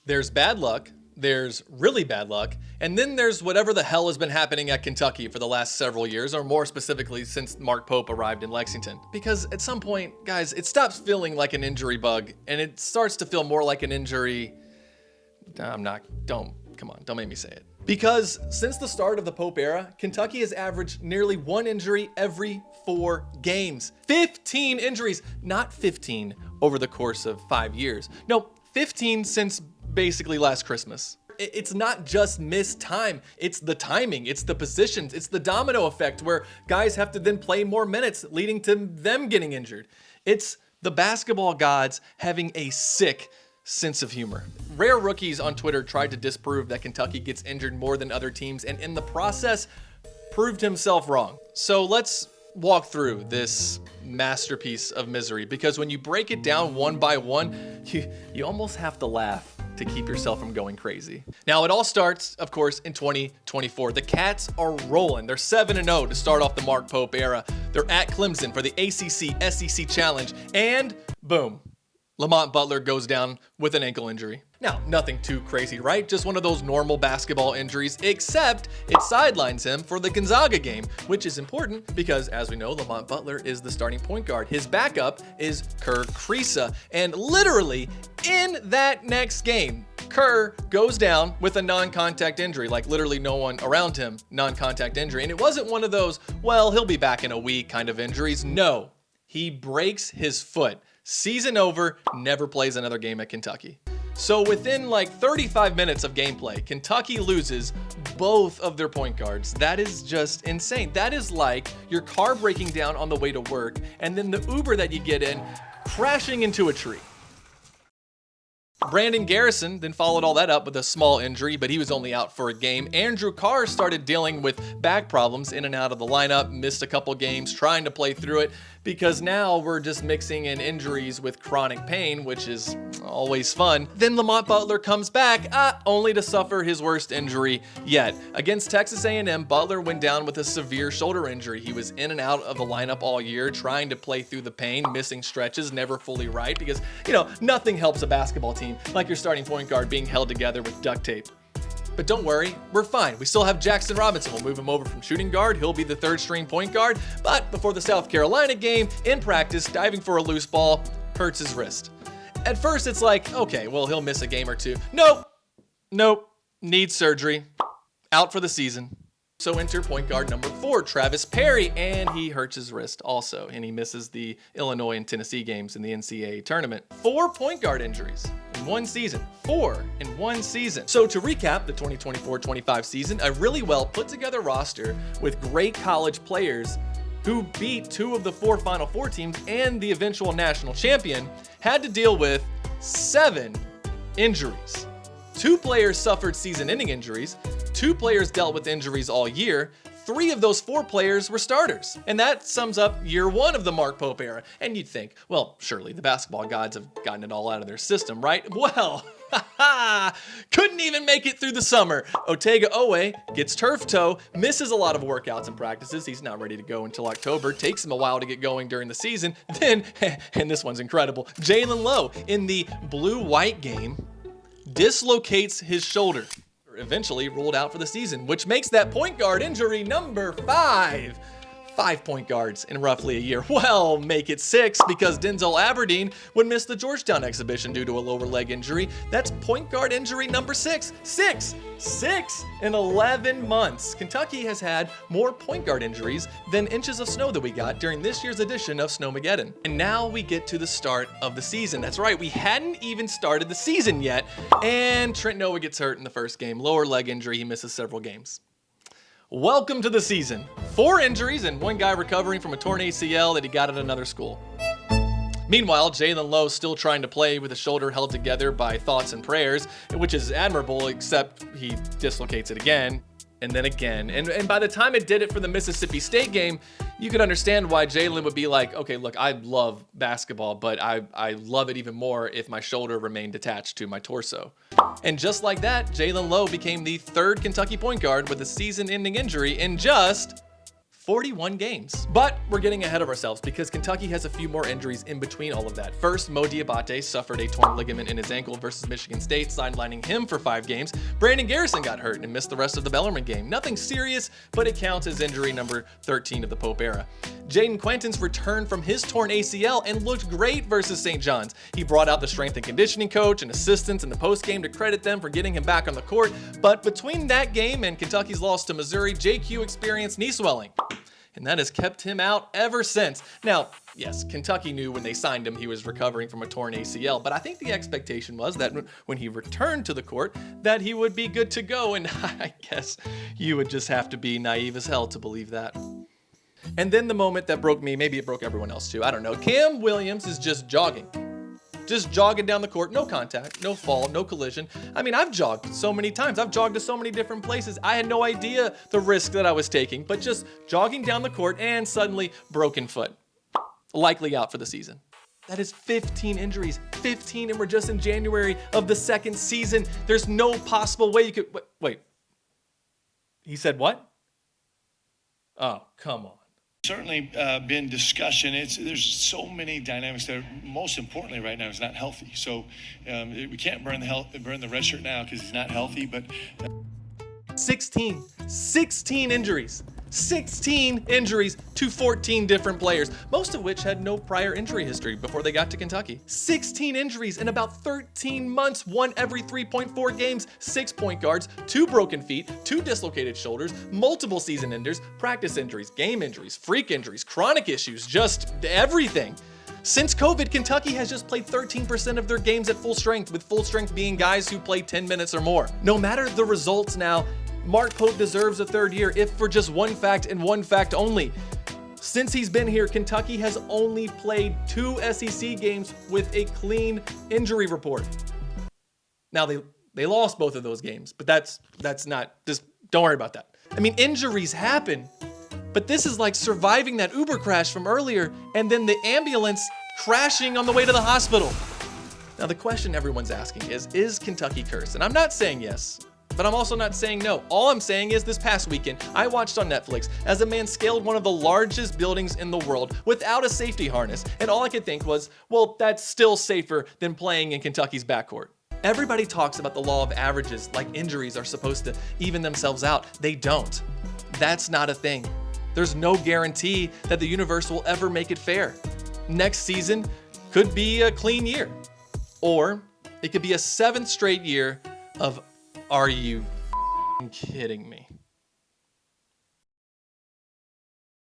There's bad luck, there's really bad luck, and then there's whatever the hell has been happening at Kentucky for the last several years, or more specifically since Mark Pope arrived in Lexington. Because at some point, guys, it stops feeling like an injury bug, and it starts to feel more like an injury. Come on, don't make me say it. Because since the start of the Pope era, Kentucky has averaged nearly one injury every 4 games. 15 injuries, not 15 over the course of 5 years. No, 15 since basically last Christmas. It's not just missed time, it's the timing, it's the positions, it's the domino effect where guys have to then play more minutes, leading to them getting injured. It's the basketball gods having a sick sense of humor. Rare Rookies on Twitter tried to disprove that Kentucky gets injured more than other teams, and in the process proved himself wrong. So let's walk through this masterpiece of misery, because when you break it down one by one, you almost have to laugh to keep yourself from going crazy. Now, it all starts, of course, in 2024. The Cats are rolling. They're 7-0 to start off the Mark Pope era. They're at Clemson for the ACC SEC Challenge, and boom, Lamont Butler goes down with an ankle injury. Now, nothing too crazy, right? Just one of those normal basketball injuries, except it sidelines him for the Gonzaga game, which is important because, as we know, Lamont Butler is the starting point guard. His backup is Kerr Kriisa, and literally in that next game, Kerr goes down with a non-contact injury, like literally no one around him, non-contact injury. And it wasn't one of those, well, he'll be back in a week kind of injuries. No, he breaks his foot. Season over, never plays another game at Kentucky. So within like 35 minutes of gameplay, Kentucky loses both of their point guards. That is just insane. That is like your car breaking down on the way to work and then the Uber that you get in crashing into a tree. Brandon Garrison then followed all that up with a small injury, but he was only out for a game. Andrew Carr started dealing with back problems in and out of the lineup, missed a couple games trying to play through it, because now we're just mixing in injuries with chronic pain, which is always fun. Then Lamont Butler comes back, only to suffer his worst injury yet. Against Texas A&M, Butler went down with a severe shoulder injury. He was in and out of the lineup all year, trying to play through the pain, missing stretches, never fully right, because, nothing helps a basketball team like your starting point guard being held together with duct tape. But don't worry, we're fine. We still have Jackson Robinson. We'll move him over from shooting guard. He'll be the third string point guard. But before the South Carolina game, in practice, diving for a loose ball, hurts his wrist. At first, it's like, okay, well, he'll miss a game or two. Nope, needs surgery. Out for the season. So enter point guard number 4, Travis Perry, and he hurts his wrist also, and he misses the Illinois and Tennessee games in the NCAA tournament. 4 point guard injuries in one season. 4 in one season. So to recap the 2024-25 season, a really well put together roster with great college players who beat 2 of the 4 Final Four teams and the eventual national champion, had to deal with 7 injuries. 2 players suffered season-ending injuries, 2 players dealt with injuries all year, 3 of those 4 players were starters. And that sums up year 1 of the Mark Pope era. And you'd think, well, surely the basketball gods have gotten it all out of their system, right? Well, couldn't even make it through the summer. Otega Owe gets turf toe, misses a lot of workouts and practices. He's not ready to go until October. Takes him a while to get going during the season. Then, and this one's incredible, Jalen Lowe in the blue-white game dislocates his shoulder. Eventually ruled out for the season, which makes that point guard injury number 5. 5 point guards in roughly a year. Well, make it 6 because Denzel Aberdeen would miss the Georgetown exhibition due to a lower leg injury. That's point guard injury number 6. 6 in 11 months. Kentucky has had more point guard injuries than inches of snow that we got during this year's edition of Snowmageddon. And now we get to the start of the season. That's right, we hadn't even started the season yet, and Trent Noah gets hurt in the first game. Lower leg injury, he misses several games. Welcome to the season. 4 injuries and 1 guy recovering from a torn ACL that he got at another school. Meanwhile, Jalen Lowe still trying to play with a shoulder held together by thoughts and prayers, which is admirable, except he dislocates it again. And then again. And by the time it did it for the Mississippi State game, you could understand why Jalen would be like, okay, look, I love basketball, but I love it even more if my shoulder remained attached to my torso. And just like that, Jalen Lowe became the 3rd Kentucky point guard with a season-ending injury in just 41 games. But we're getting ahead of ourselves because Kentucky has a few more injuries in between all of that. First, Mo Diabate suffered a torn ligament in his ankle versus Michigan State, sidelining him for 5 games. Brandon Garrison got hurt and missed the rest of the Bellarmine game. Nothing serious, but it counts as injury number 13 of the Pope era. Jaden Quentin's returned from his torn ACL and looked great versus St. John's. He brought out the strength and conditioning coach and assistants in the postgame to credit them for getting him back on the court. But between that game and Kentucky's loss to Missouri, JQ experienced knee swelling, and that has kept him out ever since. Now, yes, Kentucky knew when they signed him he was recovering from a torn ACL, but I think the expectation was that when he returned to the court that he would be good to go, and I guess you would just have to be naive as hell to believe that. And then the moment that broke me, maybe it broke everyone else too, I don't know. Cam Williams is just jogging down the court, no contact, no fall, no collision. I mean, I've jogged so many times. I've jogged to so many different places. I had no idea the risk that I was taking, but just jogging down the court and suddenly broken foot. Likely out for the season. That is 15 injuries, 15, and we're just in January of the second season. There's no possible way you could, wait. He said what? Oh, come on. Certainly been discussion. There's so many dynamics there. Most importantly, right now, he's not healthy. So we can't burn the red shirt now because he's not healthy. But 16 injuries. 16 injuries to 14 different players, most of which had no prior injury history before they got to Kentucky. 16 injuries in about 13 months, one every 3.4 games, 6 point guards, 2 broken feet, 2 dislocated shoulders, multiple season enders, practice injuries, game injuries, freak injuries, chronic issues, just everything. Since COVID, Kentucky has just played 13% of their games at full strength, with full strength being guys who play 10 minutes or more. No matter the results now, Mark Pope deserves a 3rd year, if for just one fact and one fact only. Since he's been here, Kentucky has only played 2 SEC games with a clean injury report. Now, they lost both of those games, but that's not, just don't worry about that. I mean, injuries happen, but this is like surviving that Uber crash from earlier and then the ambulance crashing on the way to the hospital. Now, the question everyone's asking is Kentucky cursed? And I'm not saying yes, but I'm also not saying no. All I'm saying is this past weekend, I watched on Netflix as a man scaled one of the largest buildings in the world without a safety harness. And all I could think was, well, that's still safer than playing in Kentucky's backcourt. Everybody talks about the law of averages, like injuries are supposed to even themselves out. They don't. That's not a thing. There's no guarantee that the universe will ever make it fair. Next season could be a clean year, or it could be a 7th straight year of, are you kidding me?